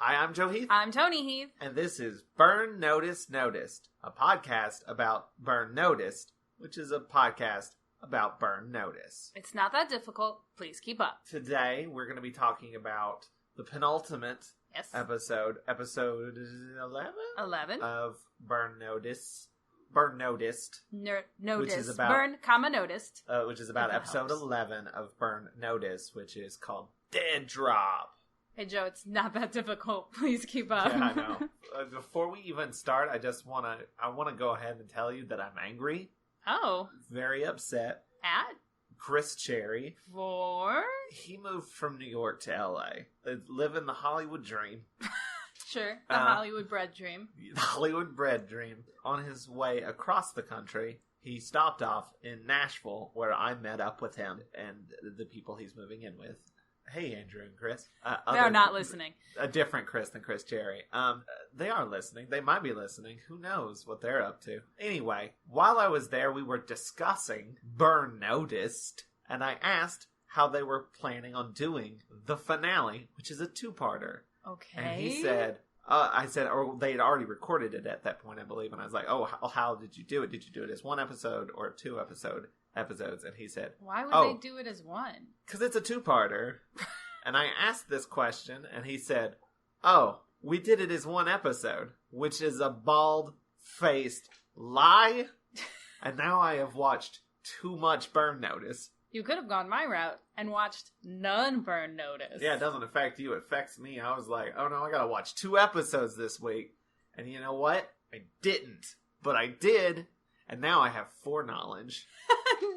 Hi, I'm Joe Heath. I'm Toni Heath. And this is Burn Notice Noticed, a podcast about Burn Noticed, which is a podcast about Burn Notice. It's not that difficult. Please keep up. Today, we're going to be talking about the penultimate episode 11? 11. Of Burn Notice. Burn Noticed. Noticed. Which is about, Burn, noticed. Which is about episode 11 of Burn Notice, which is called Dead Drop. Hey, Joe, it's not that difficult. Please keep up. Yeah, I know. Before we even start, I want to go ahead and tell you that I'm angry. Oh. Very upset. At? Chris Cherry. For? He moved from New York to L.A. Living the Hollywood dream. Sure. The Hollywood bread dream. The Hollywood bread dream. On his way across the country, he stopped off in Nashville, where I met up with him and the people he's moving in with. Hey, Andrew and Chris. They're not listening. A different Chris than Chris Cherry. They are listening. They might be listening. Who knows what they're up to? Anyway, while I was there, we were discussing Burn Noticed, and I asked how they were planning on doing the finale, which is a two-parter. Okay. And he said, I said, or they had already recorded it at that point, I believe. And I was like, oh, how did you do it? Did you do it as one episode or two episodes? And he said, why would they do it as one? Because it's a two-parter. And I asked this question, and he said, oh, we did it as one episode, which is a bald-faced lie. And now I have watched too much Burn Notice. You could have gone my route and watched none Burn Notice. Yeah, it doesn't affect you. It affects me. I was like, oh no, I gotta watch 2 episodes this week. And you know what? I didn't. But I did. And now I have foreknowledge.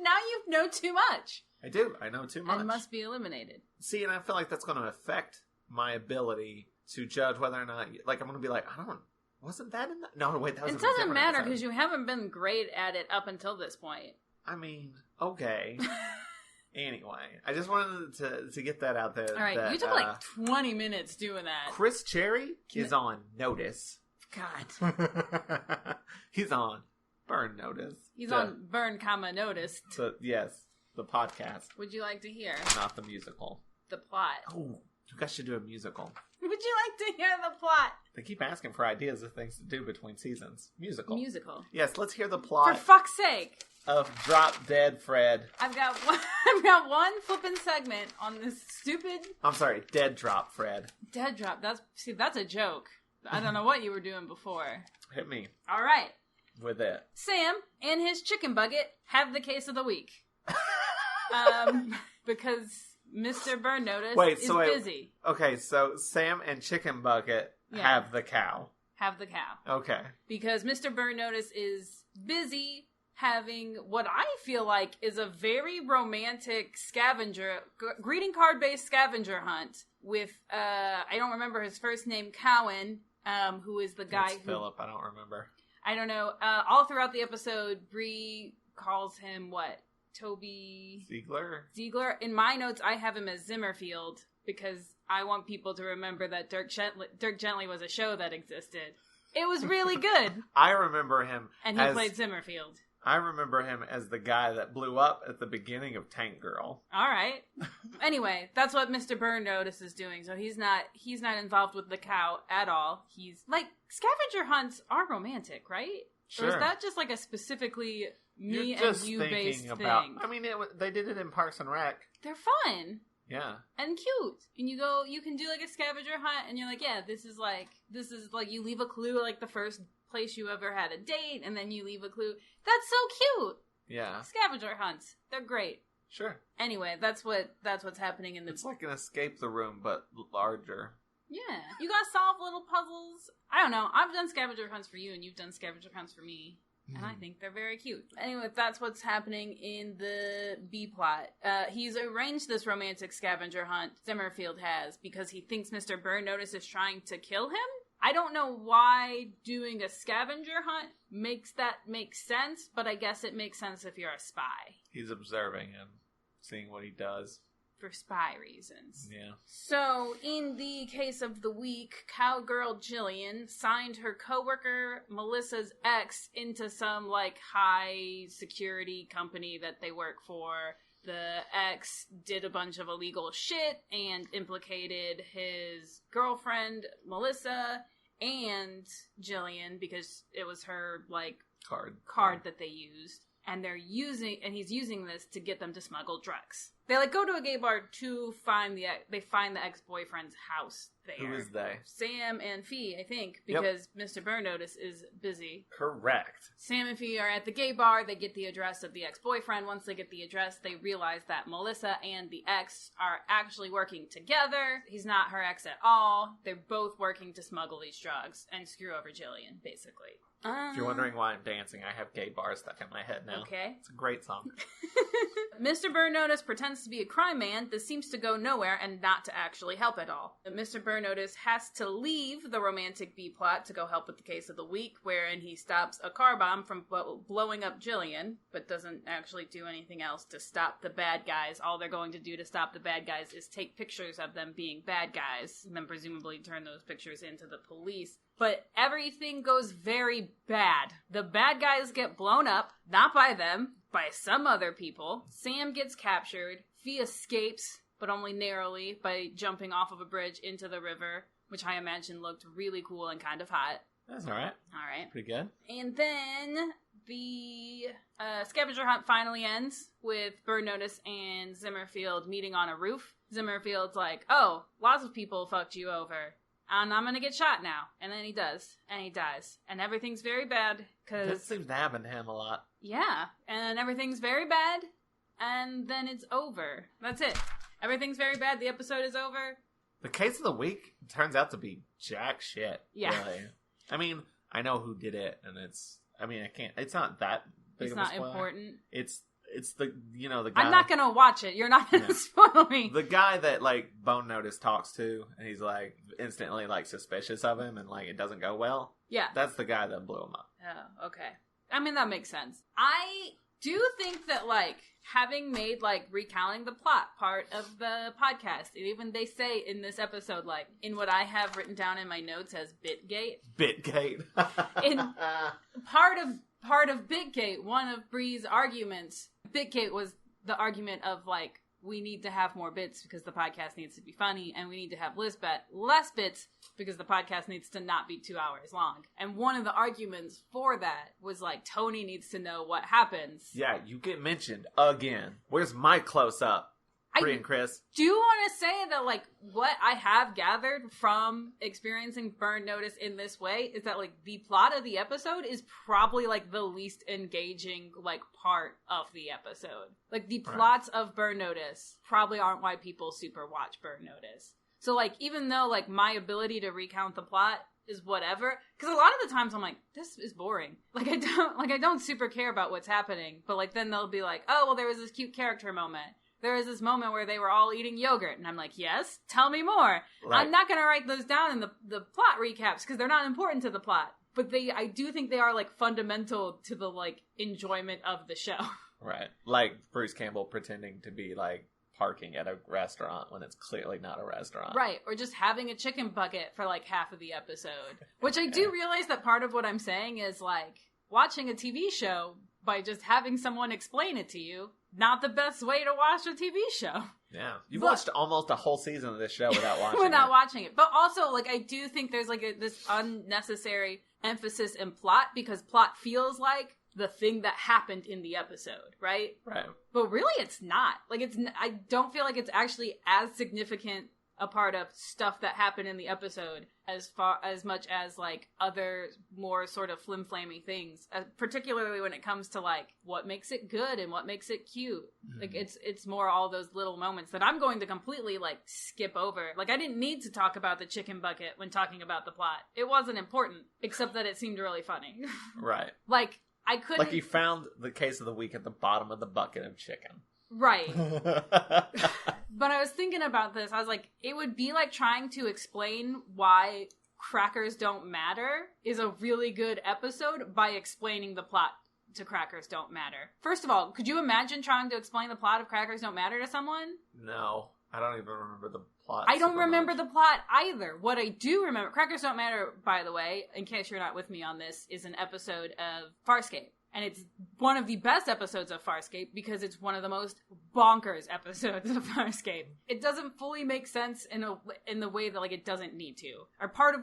Now you know too much. I do. I know too much. And must be eliminated. See, and I feel like that's going to affect my ability to judge whether or not, like, I'm going to be like, wasn't that in the... No, wait, that was It doesn't matter because you haven't been great at it up until this point. I mean, okay. Anyway, I just wanted to get that out there. All right, you took like 20 minutes doing that. Chris Cherry is on Notice. God. He's on Burn Notice. He's on Burn, Noticed. Yes, the podcast. Would you like to hear? Not the musical. The plot. Oh, you guys should do a musical. Would you like to hear the plot? They keep asking for ideas of things to do between seasons. Musical. Yes, let's hear the plot. For fuck's sake. Of Drop Dead Fred. I've got one flippin' segment on this stupid... I'm sorry, Dead Drop Fred. Dead Drop. That's a joke. I don't know what you were doing before. Hit me. All right. With it. Sam and his chicken bucket have the case of the week. Because Mr. Burn Notice is busy. Okay, so Sam and Chicken Bucket have the cow. Have the cow. Okay. Because Mr. Burn Notice is busy having what I feel like is a very romantic greeting card based scavenger hunt with I don't remember his first name, Cowan, who is the guy who Philip, I don't remember. I don't know. All throughout the episode, Bri calls him what? Toby Ziegler. In my notes, I have him as Zimmerfield because I want people to remember that Dirk Gently was a show that existed. It was really good. I remember him, and he played Zimmerfield. I remember him as the guy that blew up at the beginning of Tank Girl. All right. Anyway, that's what Mr. Burn Notice is doing. So he's not involved with the cow at all. He's like, scavenger hunts are romantic, right? Sure. Or is that just like a specifically me and you based thing? I mean, they did it in Parks and Rec. They're fun. Yeah. And cute. And you can do like a scavenger hunt and you're like, yeah, this is like you leave a clue like the first place you ever had a date and then you leave a clue. That's so cute. Yeah. Scavenger hunts. They're great. Sure. Anyway, that's what's happening in the... It's like an escape the room, but larger. Yeah. You gotta solve little puzzles. I don't know. I've done scavenger hunts for you and you've done scavenger hunts for me. And I think they're very cute. Anyway, that's what's happening in the B plot. He's arranged this romantic scavenger hunt, Zimmerfield has, because he thinks Mr. Burn Notice is trying to kill him. I don't know why doing a scavenger hunt makes sense, but I guess it makes sense if you're a spy. He's observing and seeing what he does. For spy reasons. Yeah. So, in the case of the week, cowgirl Jillian signed her coworker Melissa's ex into some, high security company that they work for the ex did a bunch of illegal shit and implicated his girlfriend, Melissa, and Jillian, because it was her, like, card that they used. And he's using this to get them to smuggle drugs. They, like, go to a gay bar to find the ex-boyfriend's house there. Who is they? Sam and Fee, I think, because Mr. Burn Notice is busy. Correct. Sam and Fee are at the gay bar. They get the address of the ex-boyfriend. Once they get the address, they realize that Melissa and the ex are actually working together. He's not her ex at all. They're both working to smuggle these drugs and screw over Jillian, basically. If you're wondering why I'm dancing, I have Gay Bar stuck in my head now. Okay. It's a great song. Mr. Burn Notice pretends to be a crime man that seems to go nowhere and not to actually help at all. Mr. Burn Notice has to leave the romantic B-plot to go help with the case of the week, wherein he stops a car bomb from blowing up Jillian, but doesn't actually do anything else to stop the bad guys. All they're going to do to stop the bad guys is take pictures of them being bad guys, and then presumably turn those pictures into the police. But everything goes very bad. The bad guys get blown up, not by them, by some other people. Sam gets captured. Fee escapes, but only narrowly, by jumping off of a bridge into the river, which I imagine looked really cool and kind of hot. That's alright. Alright. Pretty good. And then the scavenger hunt finally ends with Burn Notice and Zimmerfield meeting on a roof. Zimmerfield's like, oh, lots of people fucked you over. And I'm gonna get shot now. And then he does. And he dies. And everything's very bad, because... That seems to happen to him a lot. Yeah. And everything's very bad. And then it's over. That's it. Everything's very bad. The episode is over. The case of the week turns out to be jack shit. Yeah. Really. I mean, I know who did it, and it's not that big of a spoiler. It's not important. It's the guy... I'm not gonna watch it. You're not gonna spoil me. The guy that, like, Bone Notice talks to, and he's, like, instantly, like, suspicious of him, and, like, it doesn't go well. Yeah. That's the guy that blew him up. Oh, okay. I mean, that makes sense. I do think that, like, having made, like, recounting the plot part of the podcast, and even they say in this episode, like, in what I have written down in my notes as BitGate. BitGate. In part of BitGate, one of Bri's arguments, BitGate was the argument of, like, we need to have more bits because the podcast needs to be funny, and we need to have less bits because the podcast needs to not be 2 hours long. And one of the arguments for that was, like, Toni needs to know what happens. Yeah, you get mentioned again. Where's my close-up? Bri and Chris. Do want to say that, like, what I have gathered from experiencing Burn Notice in this way is that, like, the plot of the episode is probably, like, the least engaging, like, part of the episode. Like, the plots of Burn Notice probably aren't why people super watch Burn Notice. So, like, even though, like, my ability to recount the plot is whatever, because a lot of the times I'm like, this is boring. Like, I don't super care about what's happening, but, like, then they'll be like, oh, well, there was this cute character moment. There was this moment where they were all eating yogurt, and I'm like, yes, tell me more. Right. I'm not going to write those down in the plot recaps, because they're not important to the plot. But I do think they are, like, fundamental to the, like, enjoyment of the show. Right. Like Bruce Campbell pretending to be, like, parking at a restaurant when it's clearly not a restaurant. Right, or just having a chicken bucket for, like, half of the episode. Which I do realize that part of what I'm saying is, like, watching a TV show by just having someone explain it to you, not the best way to watch a TV show. Yeah. You've watched almost a whole season of this show without watching without watching it. But also, like, I do think there's, like, this unnecessary emphasis in plot, because plot feels like the thing that happened in the episode, right? Right. But really, it's not. Like, I don't feel like it's actually as significant a part of stuff that happened in the episode as much as, like, other more sort of flim-flammy things, particularly when it comes to, like, what makes it good and what makes it cute. Mm-hmm. Like, it's more all those little moments that I'm going to completely, like, skip over. Like, I didn't need to talk about the chicken bucket when talking about the plot. It wasn't important, except that it seemed really funny. Right. Like, I couldn't... Like, you found the case of the week at the bottom of the bucket of chicken. Right. But I was thinking about this. I was like, it would be like trying to explain why Crackers Don't Matter is a really good episode by explaining the plot to Crackers Don't Matter. First of all, could you imagine trying to explain the plot of Crackers Don't Matter to someone? No. I don't even remember the plot. I don't remember the plot either. What I do remember, Crackers Don't Matter, by the way, in case you're not with me on this, is an episode of Farscape. And it's one of the best episodes of Farscape because it's one of the most bonkers episodes of Farscape. It doesn't fully make sense in the way that, like, it doesn't need to. Or part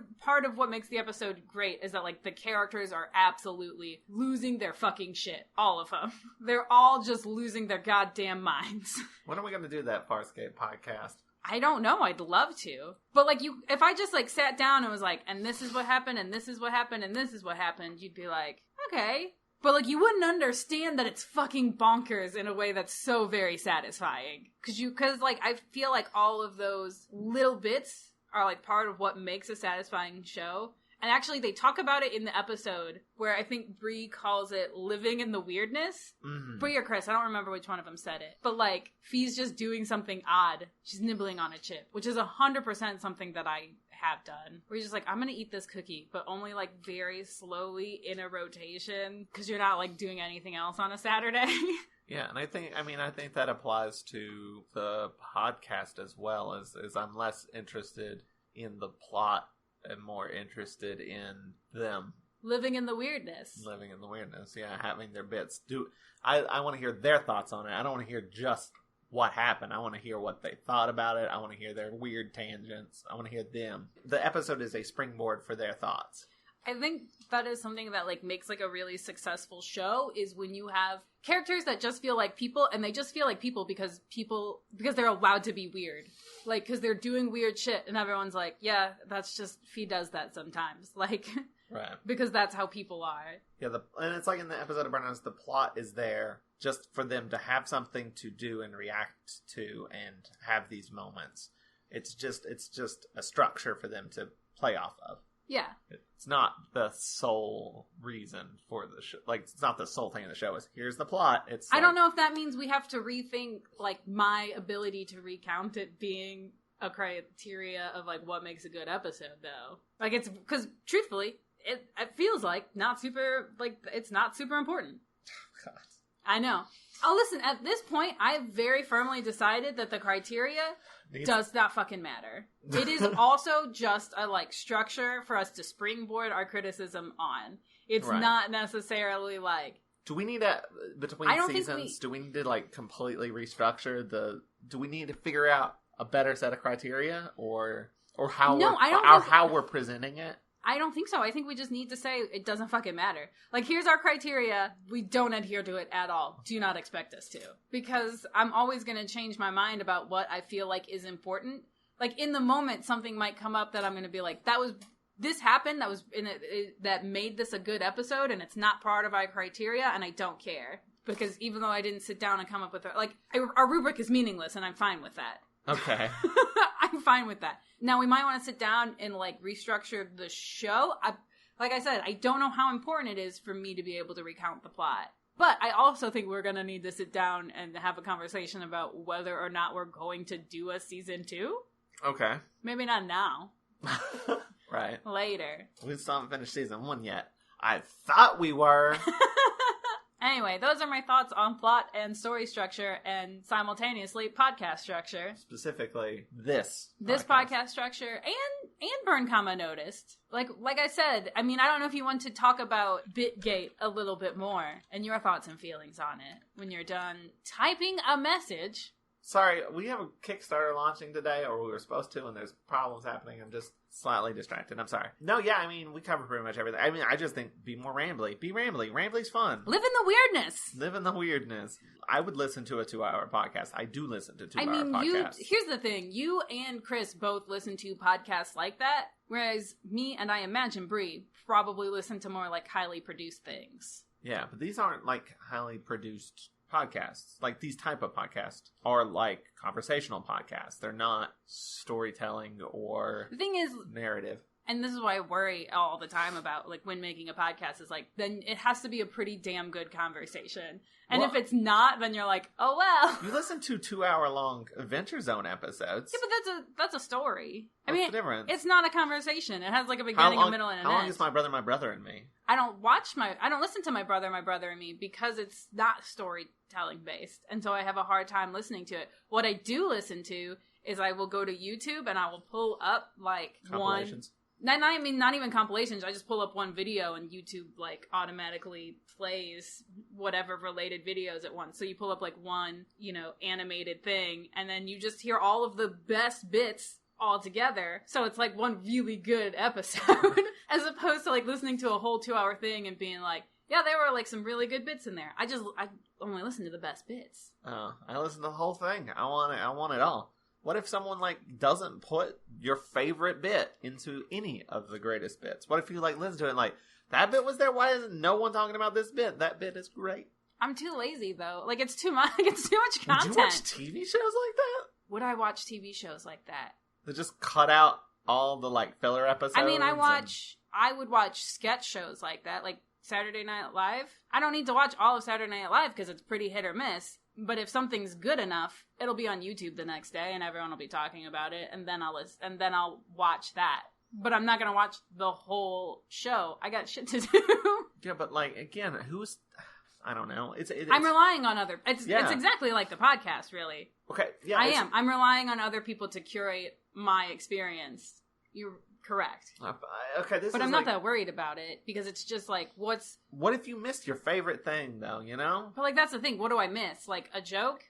of what makes the episode great is that, like, the characters are absolutely losing their fucking shit. All of them. They're all just losing their goddamn minds. When are we going to do that Farscape podcast? I don't know. I'd love to. But, like, if I just, like, sat down and was like, and this is what happened, and this is what happened, and this is what happened, you'd be like, okay. But, like, you wouldn't understand that it's fucking bonkers in a way that's so very satisfying. Because, like, I feel like all of those little bits are, like, part of what makes a satisfying show. And actually, they talk about it in the episode where I think Bri calls it living in the weirdness. Mm-hmm. Bri or Chris, I don't remember which one of them said it. But, like, Fee's just doing something odd. She's nibbling on a chip, which is 100% something that I have done. Where you're just like, I'm gonna eat this cookie, but only, like, very slowly in a rotation because you're not, like, doing anything else on a Saturday. Yeah, and I think that applies to the podcast as well, as I'm less interested in the plot and more interested in them. Living in the weirdness, yeah, having their bits. I want to hear their thoughts on it. I don't want to hear just what happened. I want to hear what they thought about it. I want to hear their weird tangents. I want to hear them. The episode is a springboard for their thoughts. I think that is something that, like, makes, like, a really successful show is when you have characters that just feel like people, and they just feel like people because they're allowed to be weird. Like, because they're doing weird shit, and everyone's like, yeah, that's just, Fee does that sometimes. Like, right. Because that's how people are. Yeah, and it's like in the episode of Burn Notice, the plot is there just for them to have something to do and react to and have these moments. It's just a structure for them to play off of. Yeah. It's not the sole reason for the show. Like, it's not the sole thing of the show. Is here's the plot. It's I don't know if that means we have to rethink, like, my ability to recount it being a criteria of, like, what makes a good episode, though. Like, it's because, truthfully, it feels like it's not super important. God. I know. Oh, listen, at this point, I've very firmly decided that the criteria does not fucking matter. It is also just a, like, structure for us to springboard our criticism on. It's not necessarily, like... Do we need between seasons, do we need to, like, completely restructure do we need to figure out a better set of criteria? Or how how we're presenting it? I don't think so. I think we just need to say it doesn't fucking matter. Like, here's our criteria. We don't adhere to it at all. Do not expect us to. Because I'm always going to change my mind about what I feel like is important. Like, in the moment, something might come up that I'm going to be like, this happened, that made this a good episode, and it's not part of our criteria, and I don't care. Because even though I didn't sit down and come up with it, like, our rubric is meaningless, and I'm fine with that. Okay. I'm fine with that. Now, we might want to sit down and, like, restructure the show. Like I said, I don't know how important it is for me to be able to recount the plot. But I also think we're going to need to sit down and have a conversation about whether or not we're going to do a season 2. Okay. Maybe not now. Right. Later. We still haven't finished season 1 yet. I thought we were. Anyway, those are my thoughts on plot and story structure and simultaneously podcast structure. Specifically, this podcast structure and Burn, Noticed. Like I said, I mean, I don't know if you want to talk about BitGate a little bit more and your thoughts and feelings on it when you're done typing a message. Sorry, we have a Kickstarter launching today, or we were supposed to, and there's problems happening. I'm just slightly distracted. I'm sorry. No, yeah, I mean, we cover pretty much everything. I mean, I just think be more rambly. Be rambly. Rambly's fun. Live in the weirdness. Live in the weirdness. I would listen to a 2-hour podcast. I do listen to 2-hour podcasts. Here's the thing. You and Chris both listen to podcasts like that, whereas me and I imagine Bri probably listen to more, like, highly produced things. Yeah, but these aren't, like, highly produced podcasts. Like, these type of podcasts are like conversational podcasts. They're not storytelling or the thing is narrative. And this is why I worry all the time about, like, when making a podcast is like, then it has to be a pretty damn good conversation. And if it's not, then you're like, oh well. You listen to 2-hour-long Adventure Zone episodes. Yeah, but that's a story. What's the difference? It's not a conversation. It has, like, a beginning, a middle, and an end. How long is My Brother, and Me? I don't listen to My Brother, and Me because it's not storytelling based. And so I have a hard time listening to it. What I do listen to is I will go to YouTube and I will pull up, like, compilations. Not even compilations. I just pull up one video and YouTube like automatically plays whatever related videos at once. So you pull up like one, animated thing, and then you just hear all of the best bits all together. So it's like one really good episode as opposed to like listening to a whole 2-hour thing and being like, yeah, there were like some really good bits in there. I only listen to the best bits. Oh, I listen to the whole thing. I want it all. What if someone like doesn't put your favorite bit into any of the greatest bits? What if you like listen to it and like, that bit was there? Why isn't no one talking about this bit? That bit is great. I'm too lazy though. Like it's too much. It's too much content. Would you watch TV shows like that? Would I watch TV shows like that? They just cut out all the like filler episodes. I mean, I would watch sketch shows like that, like Saturday Night Live. I don't need to watch all of Saturday Night Live because it's pretty hit or miss. But if something's good enough, it'll be on YouTube the next day, and everyone will be talking about it, and then I'll watch that. But I'm not gonna watch the whole show. I got shit to do. Yeah, but like again, I don't know. I'm relying on other. It's exactly like the podcast, really. Okay, yeah, I am. I'm relying on other people to curate my experience. You're correct. Okay, but I'm not that worried about it because it's just like, what if you missed your favorite thing though? But like that's the thing. What do I miss? Like a joke?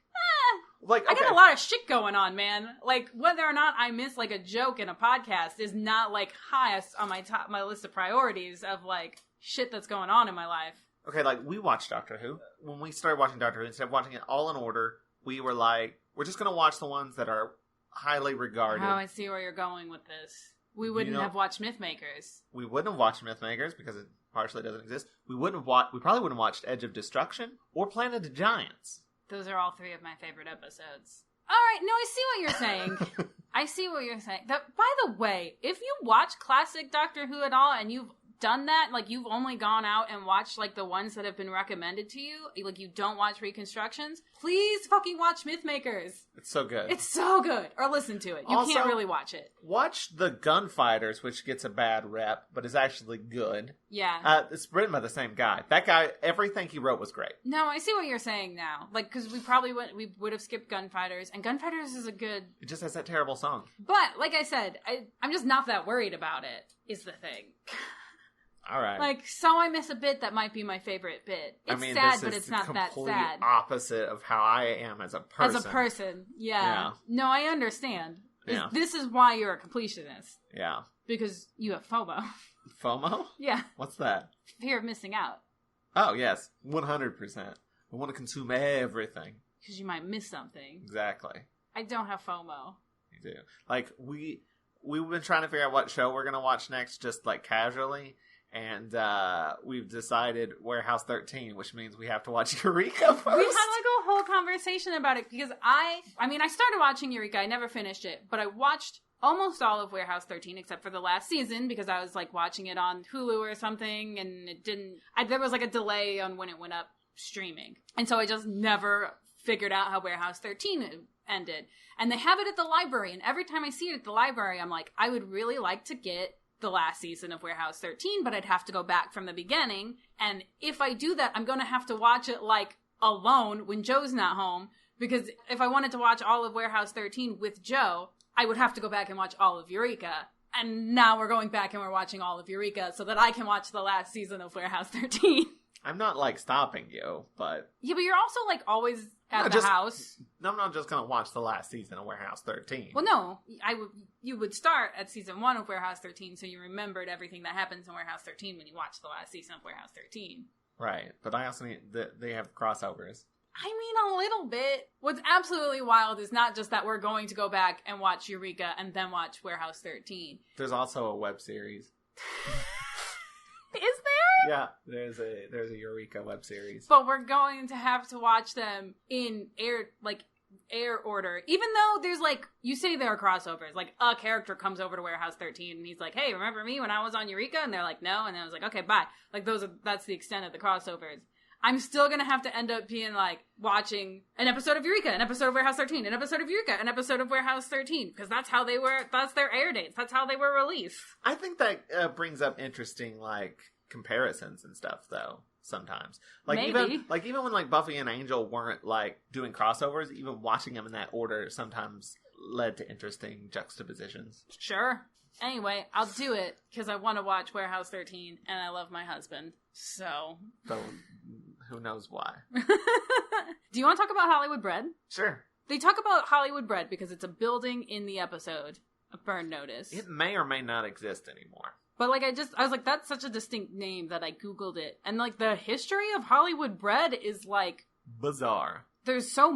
Like okay. I got a lot of shit going on, man. Like whether or not I miss like a joke in a podcast is not like highest on my list of priorities of like shit that's going on in my life. Okay, like we watched Doctor Who. When we started watching Doctor Who, instead of watching it all in order, we were like, we're just gonna watch the ones that are highly regarded. Oh, I see where you're going with this. We wouldn't have watched Mythmakers. We wouldn't have watched Mythmakers because it partially doesn't exist. We probably wouldn't have watched Edge of Destruction or Planet of Giants. Those are all 3 of my favorite episodes. All right, no, I see what you're saying. I see what you're saying. By the way, if you watch classic Doctor Who at all and you've done that, like you've only gone out and watched like the ones that have been recommended to you, like you don't watch reconstructions, please fucking watch Mythmakers. It's so good. It's so good. Or listen to it. You also, can't really watch it. Watch The Gunfighters, which gets a bad rep, but is actually good. Yeah. It's written by the same guy. That guy, everything he wrote was great. No, I see what you're saying now. Like, because we would have skipped Gunfighters, and Gunfighters is a good... It just has that terrible song. But, like I said, I'm just not that worried about it, is the thing. All right. Like, so I miss a bit that might be my favorite bit. It's sad, but it's not that sad. Opposite of how I am as a person. As a person, yeah. No, I understand. Yeah. This is why you're a completionist. Yeah. Because you have FOMO. FOMO? Yeah. What's that? Fear of missing out. Oh, yes. 100%. I want to consume everything. Because you might miss something. Exactly. I don't have FOMO. You do. Like, we've been trying to figure out what show we're going to watch next, just, like, casually. And we've decided Warehouse 13, which means we have to watch Eureka first. We had like a whole conversation about it because I started watching Eureka. I never finished it, but I watched almost all of Warehouse 13 except for the last season because I was like watching it on Hulu or something, and it didn't. There was like a delay on when it went up streaming, and so I just never figured out how Warehouse 13 ended. And they have it at the library, and every time I see it at the library, I'm like, I would really like to get the last season of Warehouse 13, but I'd have to go back from the beginning. And if I do that, I'm going to have to watch it like alone when Joe's not home, because if I wanted to watch all of Warehouse 13 with Joe, I would have to go back and watch all of Eureka. And now we're going back and we're watching all of Eureka so that I can watch the last season of Warehouse 13. I'm not like stopping you, but... Yeah, but you're also like always at the house. I'm not just going to watch the last season of Warehouse 13. Well, no. You would start at season 1 of Warehouse 13, so you remembered everything that happens in Warehouse 13 when you watch the last season of Warehouse 13. Right, but I also need... They have crossovers. I mean, a little bit. What's absolutely wild is not just that we're going to go back and watch Eureka and then watch Warehouse 13. There's also a web series. Is there? Yeah, there's a Eureka web series. But we're going to have to watch them in air order. Even though there's like, you say there are crossovers. Like a character comes over to Warehouse 13 and he's like, hey, remember me when I was on Eureka? And they're like, no. And I was like, okay, bye. Like that's the extent of the crossovers. I'm still going to have to end up being like watching an episode of Eureka, an episode of Warehouse 13, an episode of Eureka, an episode of Warehouse 13, because that's how they were, that's their air dates. That's how they were released. I think that brings up interesting like comparisons and stuff though. sometimes. Like Maybe. even when like Buffy and Angel weren't like doing crossovers, even watching them in that order sometimes led to interesting juxtapositions. Sure. Anyway, I'll do it because I want to watch Warehouse 13 and I love my husband. So who knows why? Do you want to talk about Hollywood Bread? Sure. They talk about Hollywood Bread because it's a building in the episode of Burn Notice. It may or may not exist anymore. But like I was like, that's such a distinct name that I Googled it. And like the history of Hollywood Bread is like bizarre. There was so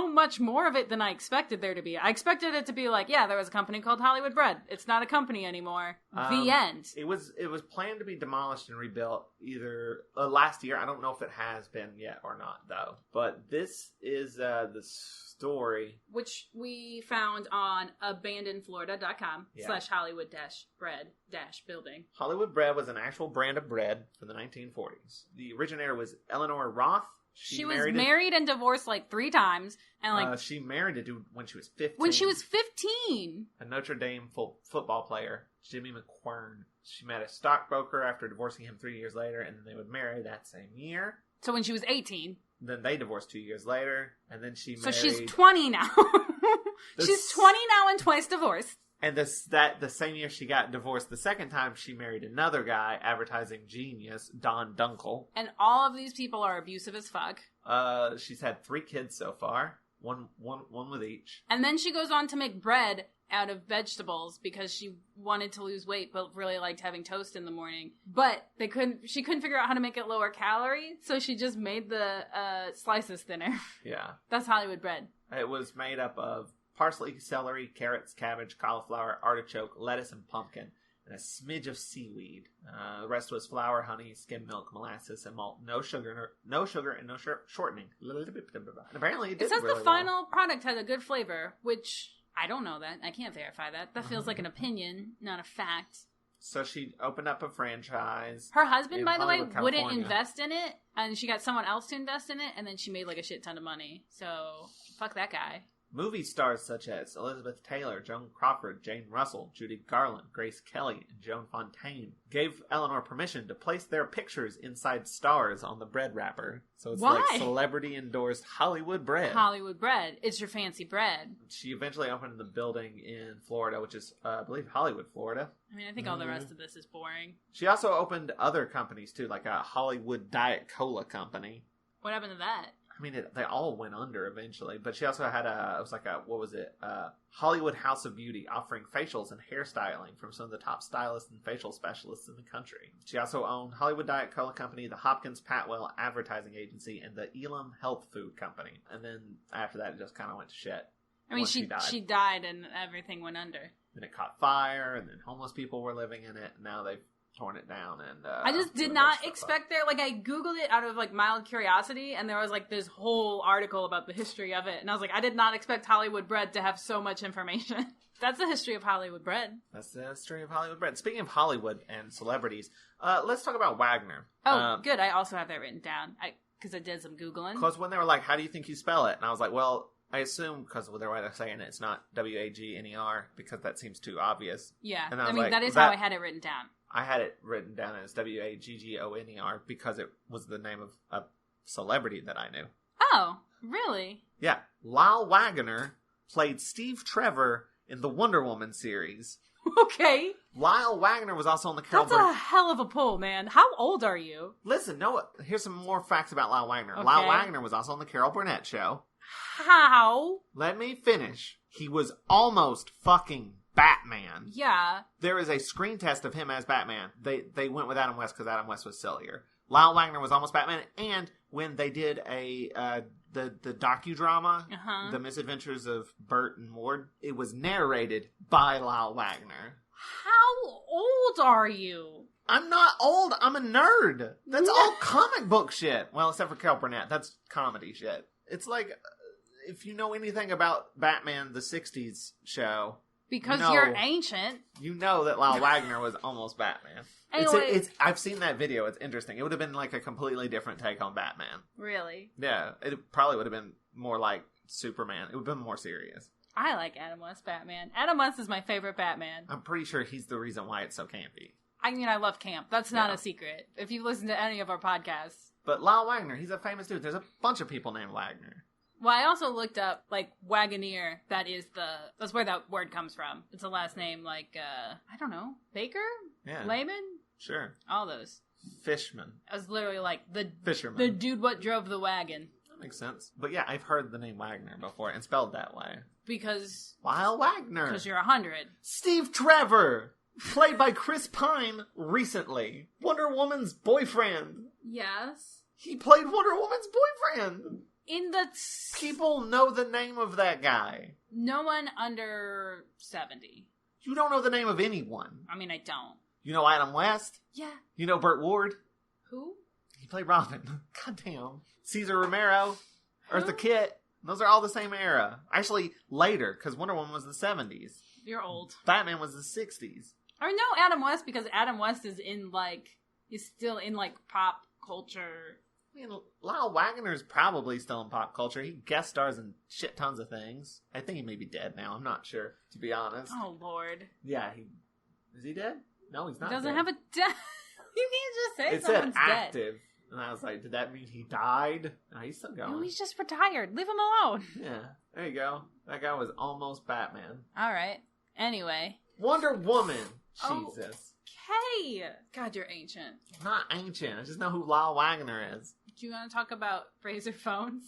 much more of it than I expected there to be. I expected it to be like, yeah, there was a company called Hollywood Bread. It's not a company anymore. The end. It was planned to be demolished and rebuilt either last year. I don't know if it has been yet or not, though. But this is the story. Which we found on abandonedflorida.com /Hollywood-bread-building. Hollywood Bread was an actual brand of bread from the 1940s. The originator was Eleanor Roth. She was married and divorced like 3 times, and like she married a dude when she was 15. When she was 15, a Notre Dame football player, Jimmy McQuern. She met a stockbroker after divorcing him 3 years later, and then they would marry that same year. So when she was 18, then they divorced 2 years later, and then she married. So she's 20 now. She's 20 now and twice divorced. And the same year she got divorced the second time, she married another guy, advertising genius, Don Dunkel. And all of these people are abusive as fuck. She's had 3 kids so far, one with each. And then she goes on to make bread out of vegetables because she wanted to lose weight but really liked having toast in the morning. But she couldn't figure out how to make it lower calorie, so she just made the slices thinner. Yeah. That's Hollywood Bread. It was made up of parsley, celery, carrots, cabbage, cauliflower, artichoke, lettuce, and pumpkin, and a smidge of seaweed. The rest was flour, honey, skim milk, molasses, and malt. No sugar, and no shortening. And apparently, it says really the final product has a good flavor, which I don't know that. I can't verify that. That feels like an opinion, not a fact. So she opened up a franchise. Her husband, by the way, California. wouldn't invest in it, and she got someone else to invest in it, and then she made like a shit ton of money. So fuck that guy. Movie stars such as Elizabeth Taylor, Joan Crawford, Jane Russell, Judy Garland, Grace Kelly, and Joan Fontaine gave Eleanor permission to place their pictures inside stars on the bread wrapper. So it's like celebrity-endorsed Hollywood Bread. Hollywood Bread. It's your fancy bread. She eventually opened the building in Florida, which is, I believe, Hollywood, Florida. I mean, I think all the rest of this is boring. She also opened other companies, too, like a Hollywood Diet Cola company. What happened to that? I mean, they all went under eventually, but she also had Hollywood House of Beauty, offering facials and hairstyling from some of the top stylists and facial specialists in the country. She also owned Hollywood Diet Cola Company, the Hopkins Patwell Advertising Agency, and the Elam Health Food Company. And then after that, it just kind of went to shit. I mean, she died and everything went under. Then it caught fire, and then homeless people were living in it, and now they've torn it down. And I just did not expect there, like, I googled it out of like mild curiosity, and there was like this whole article about the history of it, and I was like, I did not expect Hollywood Bread to have so much information. That's the history of Hollywood Bread. That's the history of Hollywood Bread. Speaking of Hollywood and celebrities, let's talk about Wagner. Oh, good. I also have that written down because I did some googling. Because when they were like, how do you think you spell it? And I was like, well, I assume because of the way they're saying it, it's not Wagner, because that seems too obvious. Yeah, and I mean, like, that is how I had it written down. I had it written down as Waggoner because it was the name of a celebrity that I knew. Oh, really? Yeah. Lyle Waggoner played Steve Trevor in the Wonder Woman series. Okay. Lyle Waggoner was also on the Carol Burnett. That's a hell of a pull, man. How old are you? Listen, here's some more facts about Lyle Waggoner. Okay. Lyle Waggoner was also on the Carol Burnett show. How? Let me finish. He was almost fucking Batman. Yeah. There is a screen test of him as Batman. They went with Adam West because Adam West was sillier. Lyle Waggoner was almost Batman, and when they did the docudrama, The Misadventures of Bert and Ward, it was narrated by Lyle Waggoner. How old are you? I'm not old. I'm a nerd. That's all comic book shit. Well, except for Carol Burnett. That's comedy shit. It's like, if you know anything about Batman, the 60s show... Because you're ancient. You know that Lyle Waggoner was almost Batman. Anyway. I've seen that video. It's interesting. It would have been like a completely different take on Batman. Really? Yeah. It probably would have been more like Superman. It would have been more serious. I like Adam West Batman. Adam West is my favorite Batman. I'm pretty sure he's the reason why it's so campy. I mean, I love camp. That's not a secret. If you listen to any of our podcasts. But Lyle Wagner, he's a famous dude. There's a bunch of people named Wagner. Well, I also looked up, like, Wagoneer. That's where that word comes from. It's a last name, like, I don't know, Baker? Yeah. Layman? Sure. All those. Fishman. I was literally like, Fisherman. The dude what drove the wagon. That makes sense. But yeah, I've heard the name Wagner before, and spelled that way. Because... Lyle Wagner. Because you're 100. Steve Trevor, played by Chris Pine recently. Wonder Woman's boyfriend. Yes. He played Wonder Woman's boyfriend. In the... People know the name of that guy. No one under 70. You don't know the name of anyone. I mean, I don't. You know Adam West? Yeah. You know Burt Ward? Who? He played Robin. Goddamn. Cesar Romero. Eartha Kitt. Those are all the same era. Actually, later, because Wonder Woman was the 70s. You're old. Batman was the 60s. I know Adam West because Adam West is in, like... He's still in, like, pop culture... I mean, Lyle Wagner's probably still in pop culture. He guest stars in shit tons of things. I think he may be dead now. I'm not sure, to be honest. Oh, Lord. Yeah, is he dead? No, he's not He doesn't dead. have a death. You can't just say it someone's said dead. active. And I was like, did that mean he died? No, he's still going. No, he's just retired. Leave him alone. Yeah, there you go. That guy was almost Batman. All right. Anyway. Wonder Woman. Oh. Jesus. Okay. God, you're ancient. I'm not ancient. I just know who Lyle Wagner is. Do you want to talk about Fraser phones?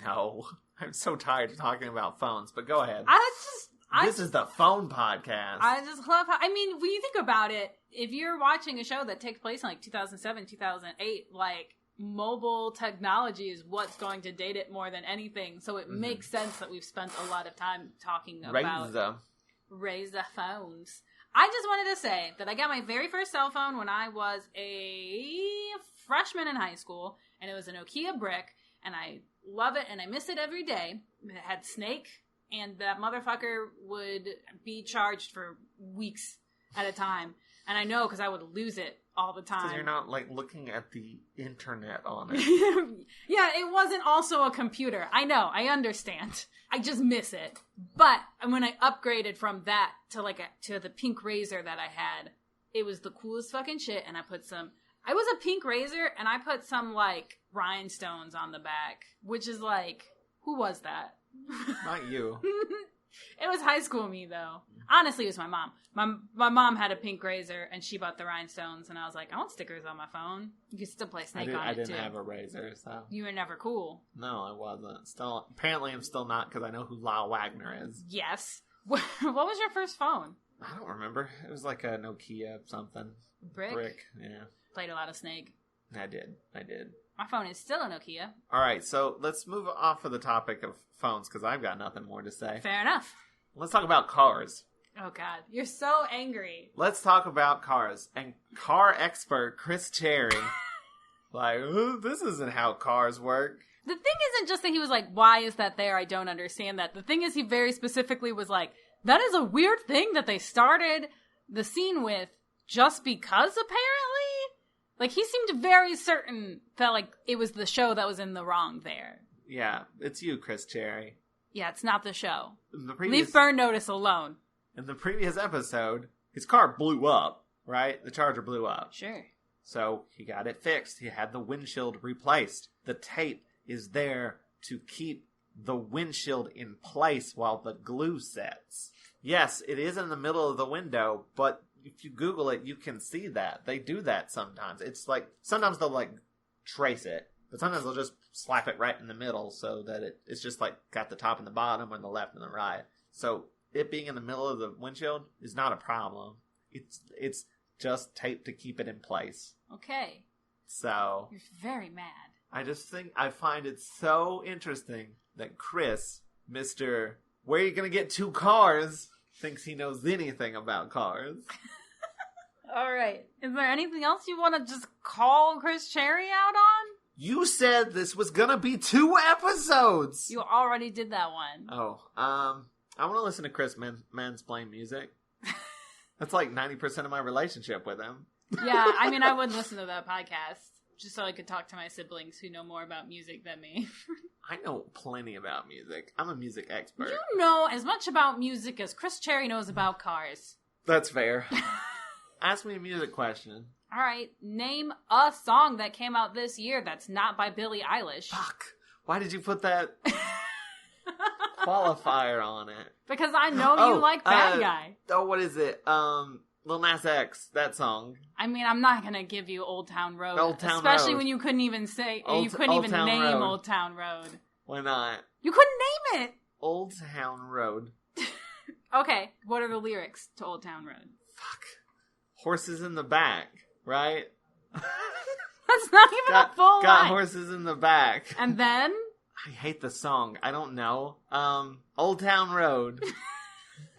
No. I'm so tired of talking about phones, but go ahead. This is the phone podcast. I just love how, I mean, when you think about it, if you're watching a show that takes place in like 2007, 2008, like mobile technology is what's going to date it more than anything. So it makes sense that we've spent a lot of time talking about Razor phones. I just wanted to say that I got my very first cell phone when I was a freshman in high school, and it was a Nokia brick, and I love it, and I miss it every day. It had Snake, and that motherfucker would be charged for weeks at a time. And I know because I would lose it all the time. Because you're not, like, looking at the internet on it. Yeah, it wasn't also a computer. I know, I understand. I just miss it. But when I upgraded from that to, to the pink Razor that I had, it was the coolest fucking shit, and I was a pink Razor, and I put some, like, rhinestones on the back, which is like, who was that? Not you. It was high school me, though. Honestly, it was my mom. My mom had a pink Razor, and she bought the rhinestones, and I was like, I want stickers on my phone. You can still play Snake on it, too. I didn't have a Razor, so... You were never cool. No, I wasn't. Apparently I'm still not, because I know who Lyle Wagner is. Yes. What was your first phone? I don't remember. It was like a Nokia something. Brick, yeah. Played a lot of Snake. I did. My phone is still a Nokia. All right, so let's move off of the topic of phones, because I've got nothing more to say. Fair enough. Let's talk about cars. Oh, God. You're so angry. Let's talk about cars. And car expert Chris Cherry, this isn't how cars work. The thing isn't just that he was like, why is that there? I don't understand that. The thing is he very specifically was like, that is a weird thing that they started the scene with just because, apparently? Like, he seemed very certain that, like, it was the show that was in the wrong there. Yeah, it's you, Chris Cherry. Yeah, it's not the show. Leave Leave Burn Notice alone. In the previous episode, his car blew up, right? The Charger blew up. Sure. So he got it fixed. He had the windshield replaced. The tape is there to keep the windshield in place while the glue sets. Yes, it is in the middle of the window, but if you Google it, you can see that. They do that sometimes. It's like, sometimes they'll, like, trace it, but sometimes they'll just slap it right in the middle so that it's just, like, got the top and the bottom and the left and the right. So it being in the middle of the windshield is not a problem. It's just tape to keep it in place. Okay. So you're very mad. I find it so interesting that Chris, Mr. Where are you going to get two cars, thinks he knows anything about cars. All right. Is there anything else you want to just call Chris Cherry out on? You said this was going to be 2 episodes. You already did that one. Oh, I want to listen to Chris mansplain music. That's like 90% of my relationship with him. Yeah, I mean, I would listen to that podcast just so I could talk to my siblings who know more about music than me. I know plenty about music. I'm a music expert. You know as much about music as Chris Cherry knows about cars. That's fair. Ask me a music question. All right. Name a song that came out this year that's not by Billie Eilish. Fuck. Why did you put that qualifier on it? Because I know you like Bad Guy. Oh, what is it? Lil Nas X, that song. I mean, I'm not gonna give you Old Town Road. Old Town especially Road. when you couldn't even say, Old Town name Road. Old Town Road. Why not? You couldn't name it! Old Town Road. Okay, what are the lyrics to Old Town Road? Fuck. Horses in the back, right? That's not even a full Got line. horses in the back. And then? I hate the song. I don't know. Old Town Road.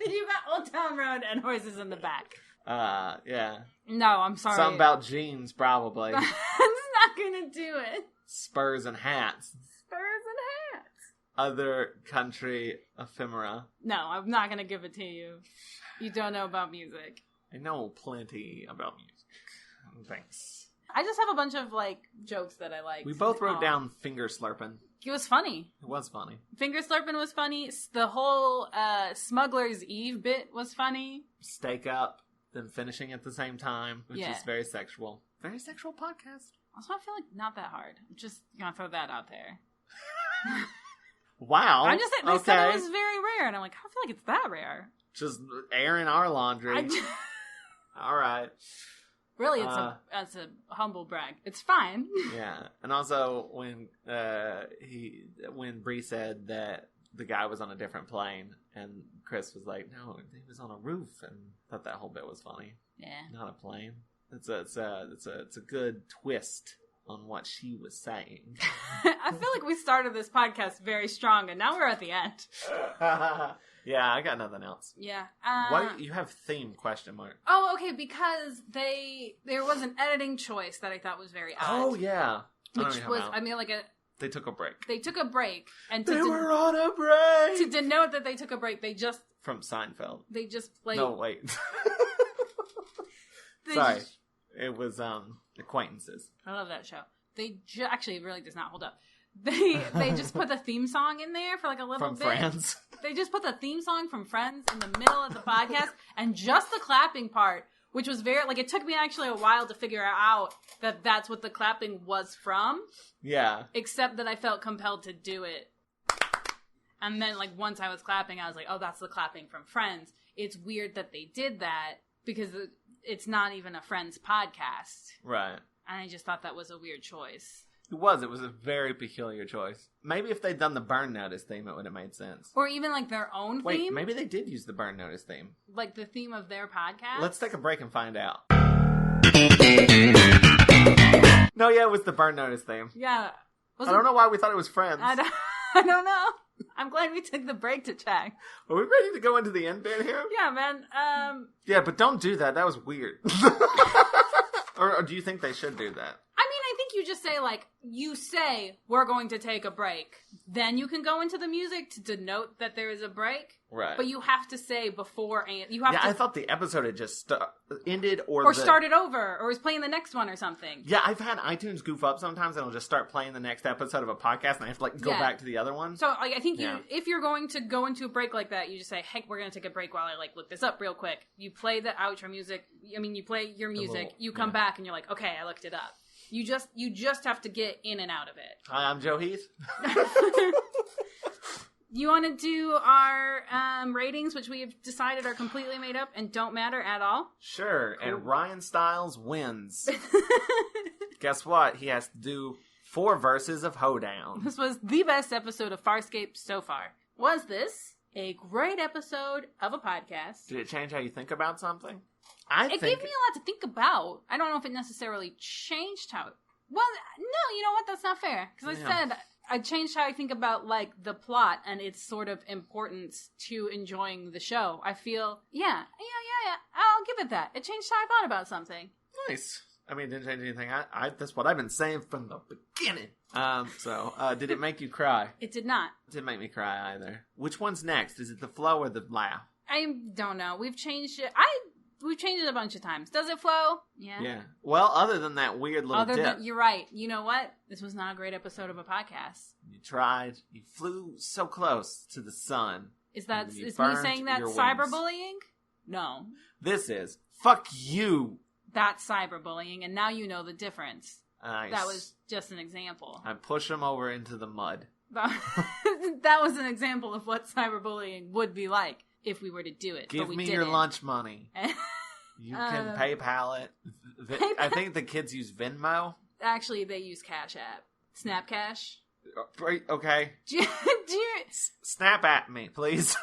You got Old Town Road and horses in the back. Yeah. No, I'm sorry. Something about jeans, probably. That's not gonna do it. Spurs and hats. Spurs and hats. Other country ephemera. No, I'm not gonna give it to you. You don't know about music. I know plenty about music. Thanks. I just have a bunch of, like, jokes that I like. We both wrote down finger slurping. It was funny. It was funny. Finger slurping was funny. The whole Smuggler's Eve bit was funny. Steak up, then finishing at the same time, which Yeah. is very sexual. Very sexual podcast. Also, I feel like not that hard. I'm just gonna throw that out there. Wow. I'm just saying, they said it was very rare, and I'm like, I feel like it's that rare. Just airing our laundry. All right. Really, it's a humble brag. It's fine. Yeah, and also when Bri said that the guy was on a different plane, and Chris was like, "No, he was on a roof," and I thought that whole bit was funny. Yeah, not a plane. It's a good twist on what she was saying. I feel like we started this podcast very strong, and now we're at the end. Yeah, I got nothing else. Yeah. Why you have theme question mark? Oh, okay, because there was an editing choice that I thought was very odd. Oh yeah, which was they took a break. They took a break, and they were on a break. To denote that they took a break, they just from Seinfeld. They just played. No, wait. Sorry, it was Acquaintances. I love that show. They actually it really does not hold up. They just put the theme song in there for like a little bit. From Friends. They just put the theme song from Friends in the middle of the podcast, and just the clapping part, which was very like it took me actually a while to figure out that that's what the clapping was from. Yeah. Except that I felt compelled to do it, and then like once I was clapping, I was like, oh, that's the clapping from Friends. It's weird that they did that because it's not even a Friends podcast, right? And I just thought that was a weird choice. It was a very peculiar choice. Maybe if they'd done the Burn Notice theme, it would have made sense. Or even like their own theme. Wait, maybe they did use the Burn Notice theme. Like the theme of their podcast? Let's take a break and find out. No, yeah, it was the Burn Notice theme. Yeah. I don't know why we thought it was Friends. I don't know. I'm glad we took the break to check. Are we ready to go into the end bit here? Yeah, man. Yeah, but don't do that. That was weird. Or do you think they should do that? I mean, I think you just say, like, you say, we're going to take a break. Then you can go into the music to denote that there is a break. Right. But you have to say before, and you have to... I thought the episode had just ended or started over, or was playing the next one or something. Yeah, I've had iTunes goof up sometimes, and it'll just start playing the next episode of a podcast, and I have to, like, go back to the other one. So, like, I think if you're going to go into a break like that, you just say, hey, we're going to take a break while I, like, look this up real quick. You play the outro music. I mean, you play your music. You come back, and you're like, okay, I looked it up. You just have to get in and out of it. Hi, I'm Joe Heath. You want to do our ratings, which we have decided are completely made up and don't matter at all? Sure, cool. And Ryan Stiles wins. Guess what? He has to do 4 verses of Hoedown. This was the best episode of Farscape so far. Was this a great episode of a podcast? Did it change how you think about something? It gave me a lot to think about. I don't know if it necessarily changed how... Well, no, you know what? That's not fair. Because I said... I changed how I think about, like, the plot and its sort of importance to enjoying the show. I feel, yeah, I'll give it that. It changed how I thought about something. Nice. I mean, it didn't change anything. That's what I've been saying from the beginning. Did it make you cry? It did not. It didn't make me cry either. Which one's next? Is it the flow or the laugh? I don't know. We've changed it. We've changed it a bunch of times. Does it flow? Yeah. Yeah. Well, other than that weird little dip. You're right. You know what? This was not a great episode of a podcast. You tried. You flew so close to the sun. Is me saying that cyberbullying? No. This is fuck you. That's cyberbullying, and now you know the difference. Nice. That was just an example. I push him over into the mud. That was an example of what cyberbullying would be like if we were to do it. Give but we me didn't. your lunch money. You can PayPal it. I think the kids use Venmo. Actually, they use Cash App. Snap Cash. Okay. Snap at me, please.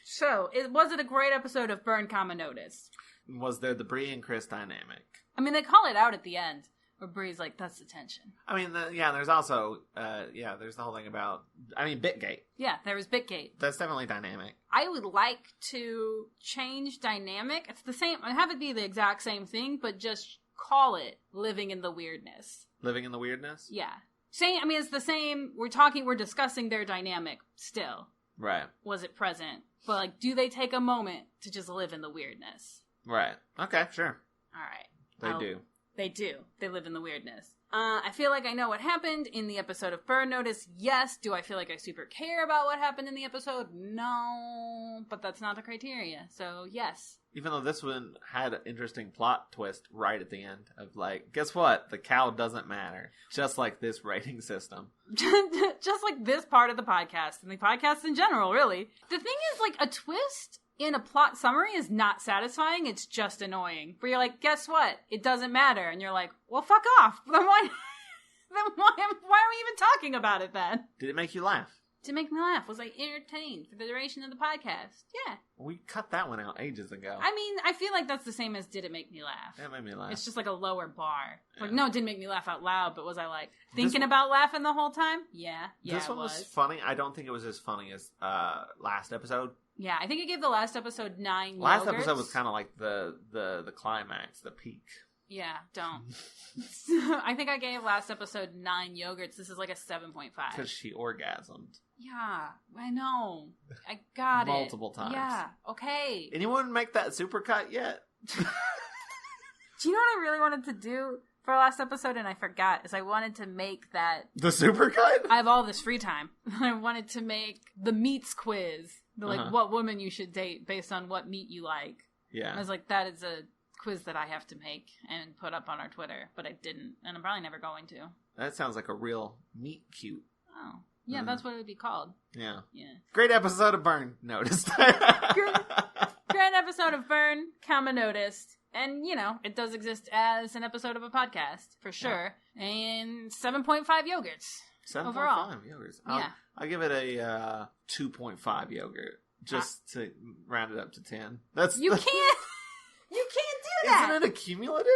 So, was it a great episode of Burn, Notice? Was there the Bri and Chris dynamic? I mean, they call it out at the end, where Bri's like, that's the tension. I mean, there's also, there's the whole thing about, BitGate. Yeah, there was BitGate. That's definitely dynamic. I would like to change dynamic. It's the same, I have it be the exact same thing, but just call it living in the weirdness. Living in the weirdness? Yeah. It's the same, we're discussing their dynamic still. Right. Was it present? But, like, do they take a moment to just live in the weirdness? Right. Okay, sure. All right. They do. They do. They live in the weirdness. I feel like I know what happened in the episode of Burn Notice. Yes. Do I feel like I super care about what happened in the episode? No. But that's not the criteria. So, yes. Even though this one had an interesting plot twist right at the end of, like, guess what? The cow doesn't matter. Just like this rating system. Just like this part of the podcast. And the podcast in general, really. The thing is, like, a twist in a plot summary is not satisfying. It's just annoying. Where you're like, guess what? It doesn't matter. And you're like, well, fuck off. Then why are we even talking about it then? Did it make you laugh? To make me laugh. Was I entertained for the duration of the podcast? Yeah. We cut that one out ages ago. I mean, I feel like that's the same as did it make me laugh? It made me laugh. It's just like a lower bar. Yeah. Like, no, it didn't make me laugh out loud, but was I like thinking about laughing the whole time? Yeah. This one was funny. I don't think it was as funny as last episode. Yeah, I think it gave the last episode 9 Last yogurts. episode was kind of like the climax, the peak. Yeah, don't. I think I gave last episode 9 yogurts. This is like a 7.5. Because she orgasmed. Yeah, I know. I got it. Multiple times. Yeah, okay. Anyone make that supercut yet? Do you know what I really wanted to do for last episode, and I forgot, is I wanted to make that... The supercut? I have all this free time. I wanted to make the meats quiz. What woman you should date based on what meat you like. Yeah. I was like, that is a quiz that I have to make and put up on our Twitter, but I didn't, and I'm probably never going to. That sounds like a real meat cute. Oh. Yeah, that's what it would be called. Yeah. Yeah. Great episode of Burn Noticed. Great episode of Burn, Noticed. And, it does exist as an episode of a podcast, for sure. Yeah. And 7.5 yogurts. 7.5 yogurts. Yeah. I'll give it a 2.5 yogurt, just to round it up to 10. You can't do that! Isn't it accumulative?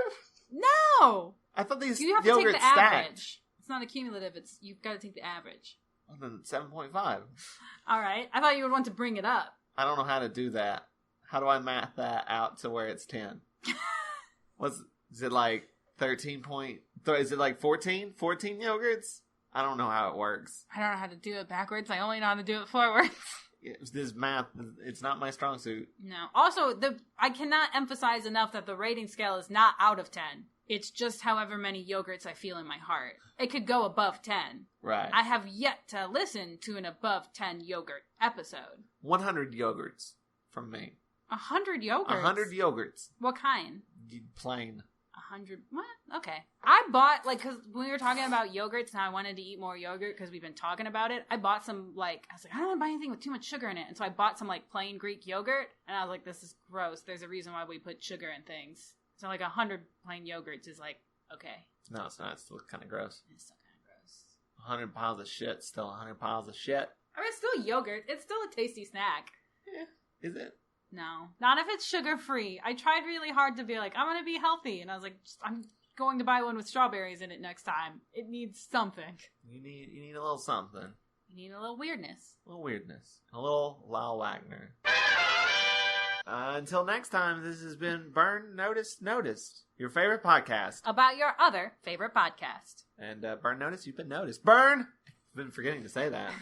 No! I thought these you have to take the average. It's not accumulative, you've got to take the average. Well, then 7.5. Alright, I thought you would want to bring it up. I don't know how to do that. How do I math that out to where it's 10? Is it like 13 point... Is it like 14? 14 yogurts? I don't know how it works. I don't know how to do it backwards. I only know how to do it forwards. This math, it's not my strong suit. No. Also, I cannot emphasize enough that the rating scale is not out of 10. It's just however many yogurts I feel in my heart. It could go above 10. Right. I have yet to listen to an above 10 yogurt episode. 100 yogurts from me. 100 yogurts? 100 yogurts. What kind? Plain. 100. What? Okay. I bought, because when we were talking about yogurts and I wanted to eat more yogurt because we've been talking about it, I bought some, I was like, I don't want to buy anything with too much sugar in it. And so I bought some, plain Greek yogurt. And I was like, this is gross. There's a reason why we put sugar in things. So, 100 plain yogurts is, okay. No, it's not. It's still kind of gross. It's still kind of gross. 100 piles of shit. Still 100 piles of shit. I mean, it's still yogurt. It's still a tasty snack. Yeah. Is it? No. Not if it's sugar-free. I tried really hard to be I'm going to be healthy. And I was like, I'm going to buy one with strawberries in it next time. It needs something. You need a little something. You need a little weirdness. A little weirdness. A little Lyle Wagner. Until next time, this has been Burn Notice Noticed, your favorite podcast. About your other favorite podcast. And Burn Notice, you've been noticed. Burn! I've been forgetting to say that.